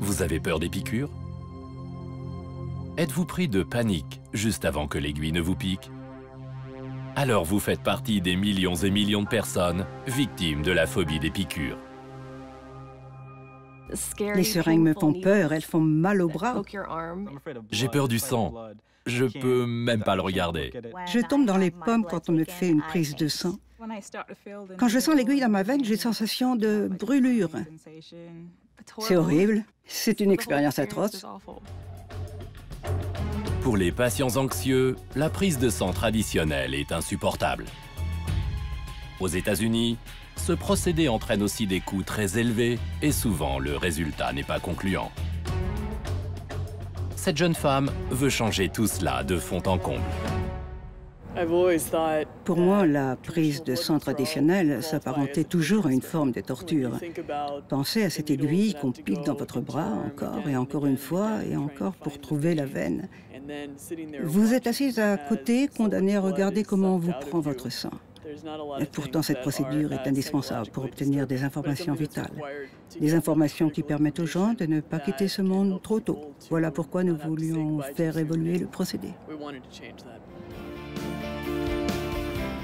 Vous avez peur des piqûres? Êtes-vous pris de panique juste avant que l'aiguille ne vous pique? Alors vous faites partie des millions et millions de personnes victimes de la phobie des piqûres. Les seringues me font peur, elles font mal au bras. J'ai peur du sang. Je peux même pas le regarder. Je tombe dans les pommes quand on me fait une prise de sang. Quand je sens l'aiguille dans ma veine, j'ai une sensation de brûlure. C'est horrible, c'est une expérience atroce. Pour les patients anxieux, la prise de sang traditionnelle est insupportable. Aux États-Unis, ce procédé entraîne aussi des coûts très élevés et souvent le résultat n'est pas concluant. Cette jeune femme veut changer tout cela de fond en comble. Pour moi, la prise de sang traditionnelle s'apparentait toujours à une forme de torture. Pensez à cette aiguille qu'on pique dans votre bras encore et encore une fois et encore pour trouver la veine. Vous êtes assise à côté, condamnée à regarder comment on vous prend votre sang. Et pourtant, cette procédure est indispensable pour obtenir des informations vitales. Des informations qui permettent aux gens de ne pas quitter ce monde trop tôt. Voilà pourquoi nous voulions faire évoluer le procédé.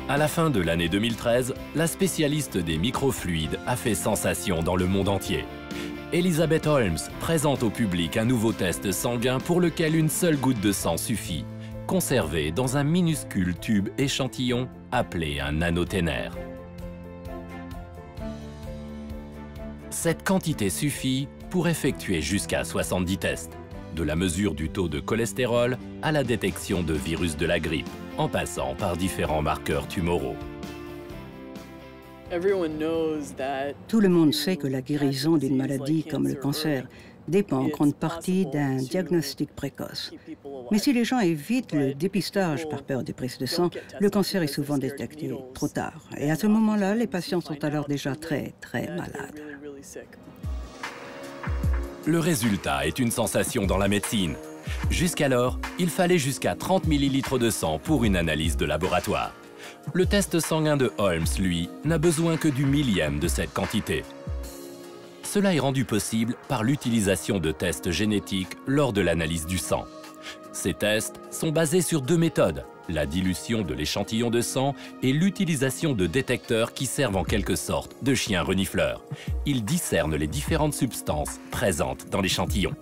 À la fin de l'année 2013, la spécialiste des microfluides a fait sensation dans le monde entier. Elizabeth Holmes présente au public un nouveau test sanguin pour lequel une seule goutte de sang suffit, conservé dans un minuscule tube échantillon appelé un nanoténère. Cette quantité suffit pour effectuer jusqu'à 70 tests, de la mesure du taux de cholestérol à la détection de virus de la grippe, en passant par différents marqueurs tumoraux. Tout le monde sait que la guérison d'une maladie comme le cancer dépend en grande partie d'un diagnostic précoce. Mais si les gens évitent le dépistage par peur des prises de sang, le cancer est souvent détecté trop tard. Et à ce moment-là, les patients sont alors déjà très malades. Le résultat est une sensation dans la médecine. Jusqu'alors, il fallait jusqu'à 30 ml de sang pour une analyse de laboratoire. Le test sanguin de Holmes, lui, n'a besoin que du millième de cette quantité. Cela est rendu possible par l'utilisation de tests génétiques lors de l'analyse du sang. Ces tests sont basés sur deux méthodes, la dilution de l'échantillon de sang et l'utilisation de détecteurs qui servent en quelque sorte de chiens renifleurs. Ils discernent les différentes substances présentes dans l'échantillon.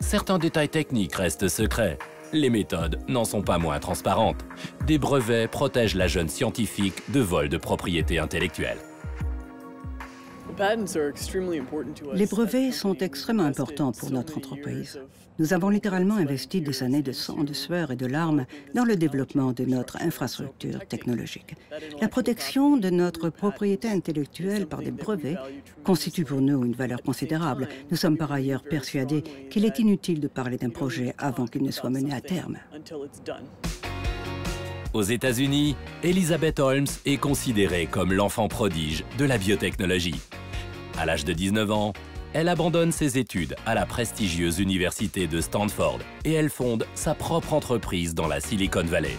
Certains détails techniques restent secrets. Les méthodes n'en sont pas moins transparentes. Des brevets protègent la jeune scientifique de vol de propriété intellectuelle. Les brevets sont extrêmement importants pour notre entreprise. Nous avons littéralement investi des années de sang, de sueur et de larmes dans le développement de notre infrastructure technologique. La protection de notre propriété intellectuelle par des brevets constitue pour nous une valeur considérable. Nous sommes par ailleurs persuadés qu'il est inutile de parler d'un projet avant qu'il ne soit mené à terme. Aux États-Unis, Elizabeth Holmes est considérée comme l'enfant prodige de la biotechnologie. À l'âge de 19 ans, elle abandonne ses études à la prestigieuse université de Stanford et elle fonde sa propre entreprise dans la Silicon Valley.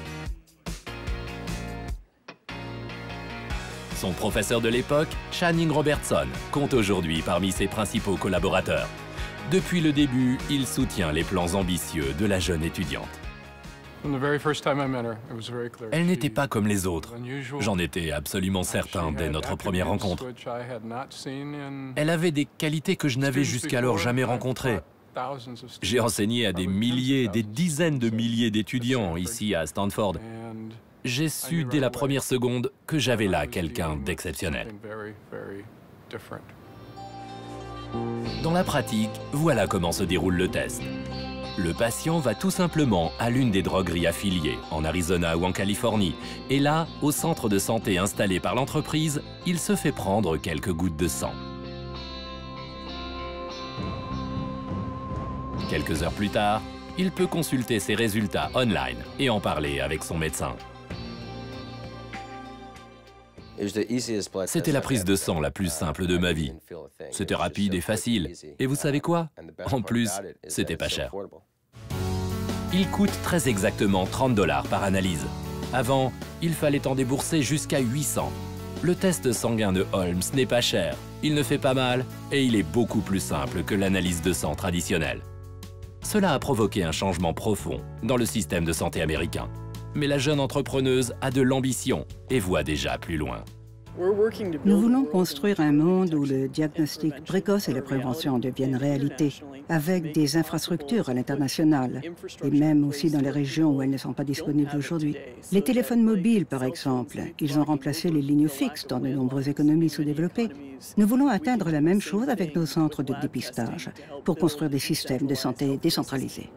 Son professeur de l'époque, Channing Robertson, compte aujourd'hui parmi ses principaux collaborateurs. Depuis le début, il soutient les plans ambitieux de la jeune étudiante. Elle n'était pas comme les autres. J'en étais absolument certain dès notre première rencontre. Elle avait des qualités que je n'avais jusqu'alors jamais rencontrées. J'ai enseigné à des milliers, des dizaines de milliers d'étudiants ici à Stanford. J'ai su dès la première seconde que j'avais là quelqu'un d'exceptionnel. Dans la pratique, voilà comment se déroule le test. Le patient va tout simplement à l'une des drogueries affiliées, en Arizona ou en Californie. Et là, au centre de santé installé par l'entreprise, il se fait prendre quelques gouttes de sang. Quelques heures plus tard, il peut consulter ses résultats online et en parler avec son médecin. C'était la prise de sang la plus simple de ma vie. C'était rapide et facile. Et vous savez quoi? En plus, c'était pas cher. Il coûte très exactement 30 $ par analyse. Avant, il fallait en débourser jusqu'à 800. Le test sanguin de Holmes n'est pas cher, il ne fait pas mal et il est beaucoup plus simple que l'analyse de sang traditionnelle. Cela a provoqué un changement profond dans le système de santé américain. Mais la jeune entrepreneuse a de l'ambition et voit déjà plus loin. Nous voulons construire un monde où le diagnostic précoce et la prévention deviennent réalité, avec des infrastructures à l'international, et même aussi dans les régions où elles ne sont pas disponibles aujourd'hui. Les téléphones mobiles, par exemple, ils ont remplacé les lignes fixes dans de nombreuses économies sous-développées. Nous voulons atteindre la même chose avec nos centres de dépistage, pour construire des systèmes de santé décentralisés.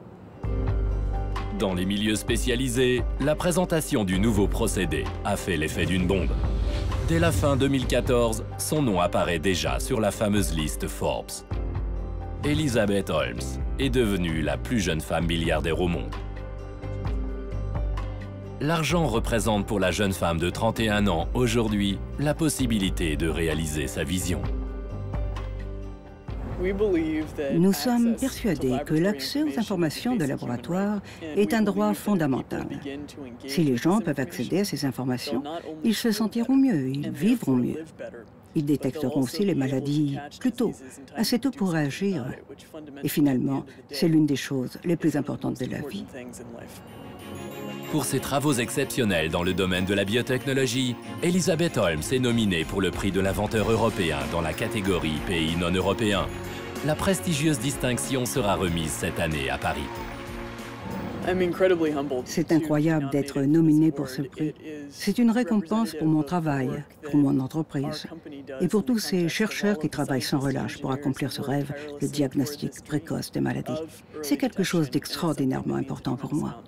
Dans les milieux spécialisés, la présentation du nouveau procédé a fait l'effet d'une bombe. Dès la fin 2014, son nom apparaît déjà sur la fameuse liste Forbes. Elizabeth Holmes est devenue la plus jeune femme milliardaire au monde. L'argent représente pour la jeune femme de 31 ans aujourd'hui la possibilité de réaliser sa vision. Nous sommes persuadés que l'accès aux informations de laboratoire est un droit fondamental. Si les gens peuvent accéder à ces informations, ils se sentiront mieux, ils vivront mieux. Ils détecteront aussi les maladies plus tôt, assez tôt pour réagir. Et finalement, c'est l'une des choses les plus importantes de la vie. Pour ses travaux exceptionnels dans le domaine de la biotechnologie, Elizabeth Holmes est nominée pour le prix de l'inventeur européen dans la catégorie pays non européens. La prestigieuse distinction sera remise cette année à Paris. C'est incroyable d'être nominé pour ce prix. C'est une récompense pour mon travail, pour mon entreprise et pour tous ces chercheurs qui travaillent sans relâche pour accomplir ce rêve, le diagnostic précoce des maladies. C'est quelque chose d'extraordinairement important pour moi.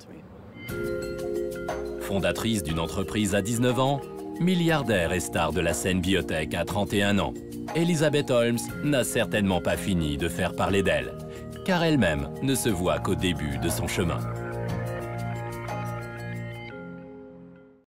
Fondatrice d'une entreprise à 19 ans, milliardaire et star de la scène biotech à 31 ans, Elizabeth Holmes n'a certainement pas fini de faire parler d'elle, car elle-même ne se voit qu'au début de son chemin.